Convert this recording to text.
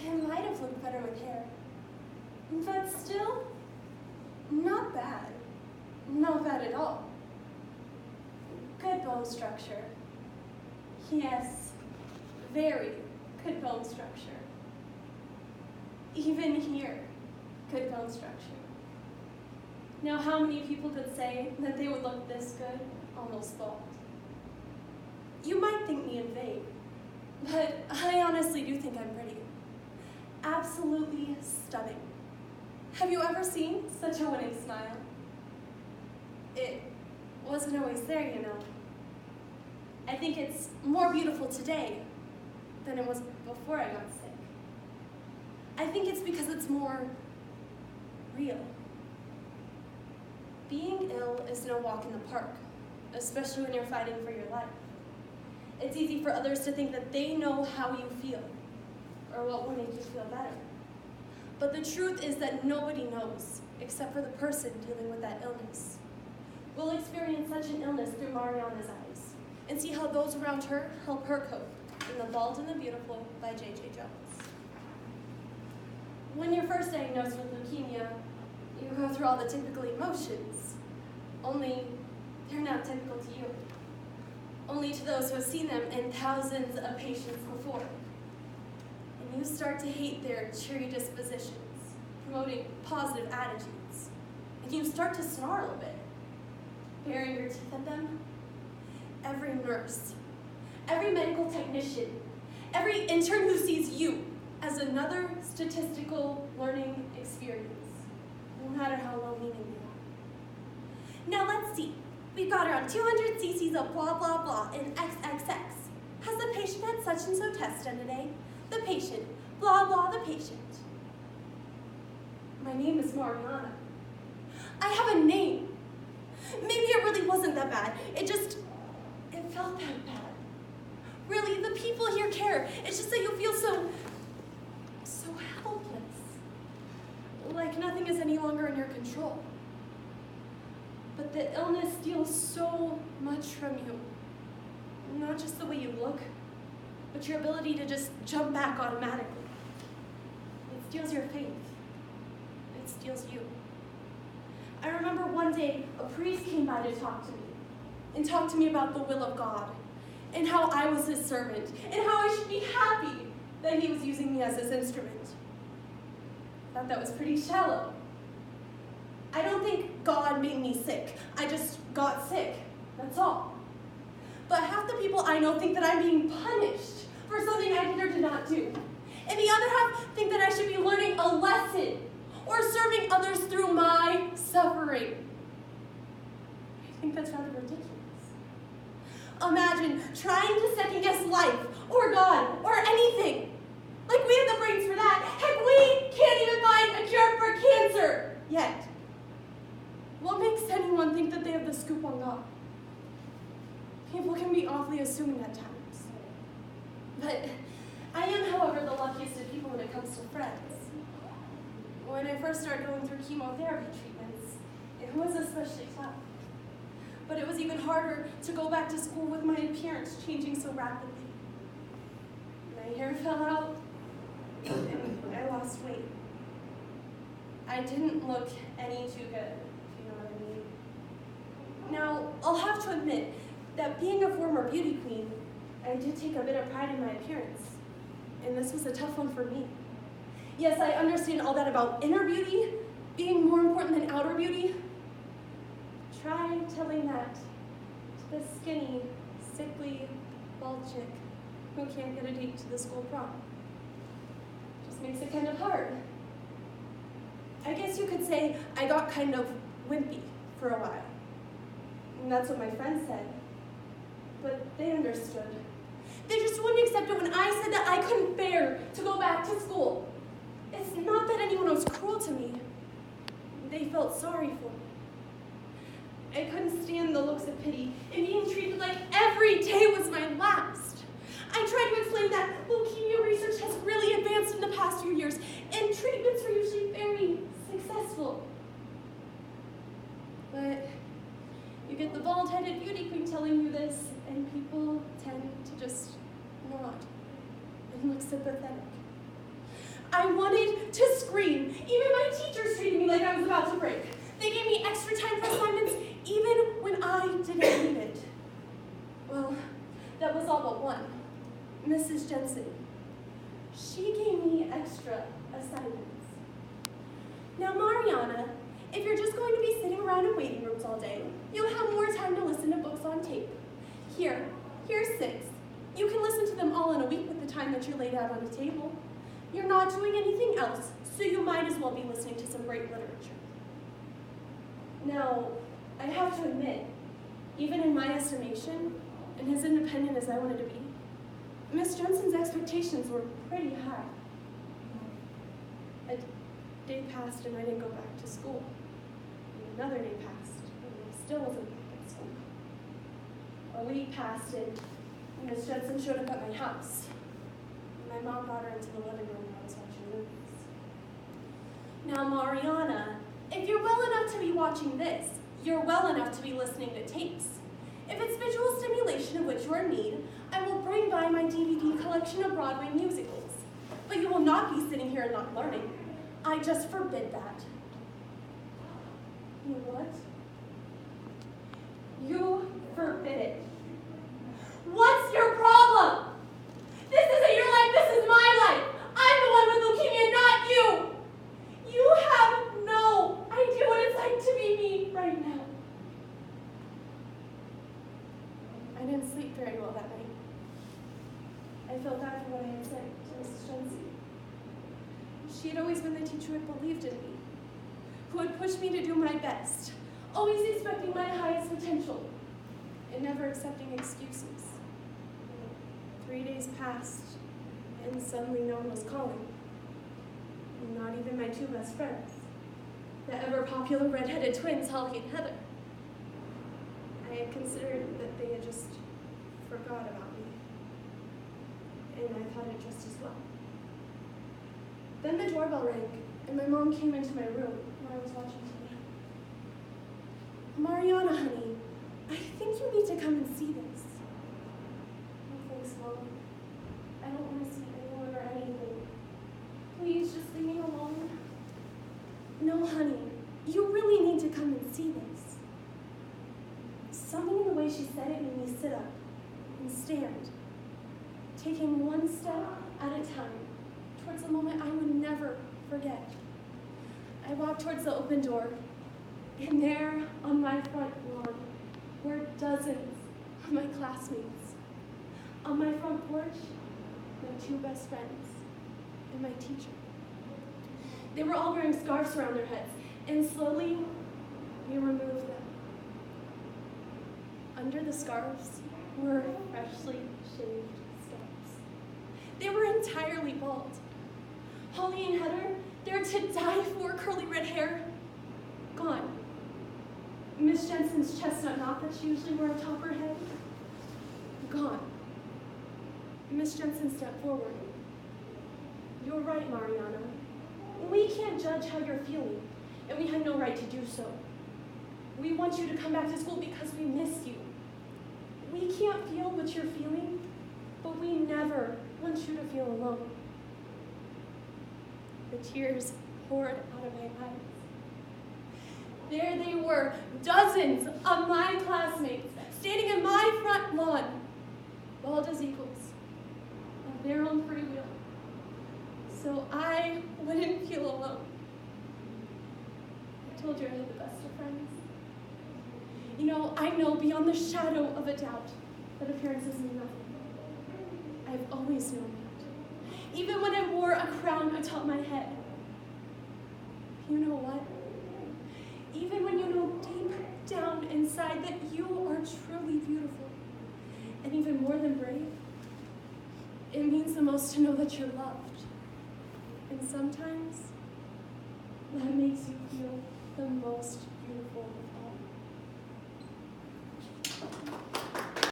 It might have looked better with hair. But still, not bad. Not bad at all. Good bone structure. Yes, very good bone structure. Even here, good bone structure. Now, how many people could say that they would look this good, almost bald? You might think me vain, but I honestly do think I'm pretty. Absolutely stunning. Have you ever seen such a winning smile? It wasn't always there, you know. I think it's more beautiful today than it was before I got sick. I think it's because it's more real. Being ill is no walk in the park, especially when you're fighting for your life. It's easy for others to think that they know how you feel, or what will make you feel better. But the truth is that nobody knows, except for the person dealing with that illness. We'll experience such an illness through Mariana's eyes, and see how those around her help her cope in The Bald and the Beautiful by J.J. Jones. When you're first diagnosed with leukemia, you go through all the typical emotions, only they're not typical to you. Only to those who have seen them in thousands of patients before. And you start to hate their cheery dispositions, promoting positive attitudes. And you start to snarl a bit, baring your teeth at them. Every nurse, every medical technician, every intern who sees you as another statistical learning experience, no matter how well-meaning they are. Now let's see. We've got around 200 cc's of blah, blah, blah in XXX. Has the patient had such and so test done today? The patient, blah, blah, the patient. My name is Mariana. I have a name. Maybe it really wasn't that bad. It felt that bad. Really, the people here care. It's just that you feel so helpless. Like nothing is any longer in your control. But the illness steals so much from you. Not just the way you look, but your ability to just jump back automatically. It steals your faith. It steals you. I remember one day a priest came by to talk to me, and talked to me about the will of God, and how I was his servant, and how I should be happy that he was using me as his instrument. I thought that was pretty shallow. I don't think God made me sick. I just got sick, that's all. But half the people I know think that I'm being punished for something I did or did not do. And the other half think that I should be learning a lesson or serving others through my suffering. I think that's rather ridiculous. Imagine trying to second guess life or God or anything. Like we have the brains for that. Heck, we can't even find a cure for cancer yet. What makes anyone think that they have the scoop on God? People can be awfully assuming at times. But I am, however, the luckiest of people when it comes to friends. When I first started going through chemotherapy treatments, it was especially tough. But it was even harder to go back to school with my appearance changing so rapidly. My hair fell out, and I lost weight. I didn't look any too good, if you know what I mean. Now, I'll have to admit that being a former beauty queen, I did take a bit of pride in my appearance, and this was a tough one for me. Yes, I understand all that about inner beauty being more important than outer beauty. Try telling that to the skinny, sickly, bald chick who can't get a date to the school prom. Just makes it kind of hard. I guess you could say I got kind of wimpy for a while. And that's what my friends said. But they understood. They just wouldn't accept it when I said that I couldn't bear to go back to school. It's not that anyone was cruel to me. They felt sorry for me. I couldn't stand the looks of pity and being treated like every day was my last. I tried to explain that leukemia research has really advanced in the past few years, and treatments are usually very successful. But you get the bald-headed beauty queen telling you this, and people tend to just nod and look sympathetic. I wanted to scream. Even my teachers treated me like I was about to break. They gave me extra time for assignments even when I didn't need it. Well, that was all but one. Mrs. Jensen. She gave me extra assignments. Now, Mariana, if you're just going to be sitting around in waiting rooms all day, you'll have more time to listen to books on tape. Here's 6. You can listen to them all in a week with the time that you laid out on the table. You're not doing anything else, so you might as well be listening to some great literature. Now, I have to admit, even in my estimation, and as independent as I wanted to be, Miss Jensen's expectations were pretty high. A day passed and I didn't go back to school. And another day passed and I still wasn't back at school. A week passed and Miss Jensen showed up at my house. My mom brought her into the living room and I was watching movies. Now, Mariana, if you're well enough to be watching this, you're well enough to be listening to tapes. If it's visual stimulation of which you are in need, I will bring by my DVD collection of Broadway musicals. But you will not be sitting here and not learning. I just forbid that. You what? You forbid it. What's your problem? This isn't your life, this is my life. I'm the one with leukemia, not you. You have no idea what it's like to be me right now. I didn't sleep very well that night. I felt bad for what I had said to Mrs. Jensen. She had always been the teacher who had believed in me, who had pushed me to do my best, always expecting my highest potential, and never accepting excuses. 3 days passed, and suddenly no one was calling. Not even my 2 best friends, the ever-popular redheaded twins, Holly and Heather. I had considered that they had just forgot about me, and I thought it just as well. Then the doorbell rang, and my mom came into my room where I was watching TV. Mariana, honey, I think you need to come and see this. No thanks, Mom. I don't want to see anyone or anything. Please just leave me alone. No, honey, you really need to come and see this. Something in the way she said it made me sit up and stand, taking one step at a time towards a moment I would never forget. I walked towards the open door, and there on my front lawn were dozens of my classmates. On my front porch, my 2 best friends and my teacher. They were all wearing scarves around their heads, and slowly we removed them. Under the scarves were freshly shaved scalps. They were entirely bald. Holly and Heather, they're to die for curly red hair, gone. Miss Jensen's chestnut knot that she usually wore atop her head, gone. Miss Jensen stepped forward. You're right, Mariana. We can't judge how you're feeling, and we have no right to do so. We want you to come back to school because we miss you. We can't feel what you're feeling, but we never want you to feel alone. The tears poured out of my eyes. There they were, dozens of my classmates, standing in my front lawn, bald as eagles, of their own free will, so I wouldn't feel alone. I told you I had the best of friends. You know, I know beyond the shadow of a doubt that appearances mean nothing. I've always known that. Even when I wore a crown atop my head. You know what? Even when you know deep down inside that you are truly beautiful, and even more than brave, it means the most to know that you're loved. And sometimes, that makes you feel the most beautiful of all.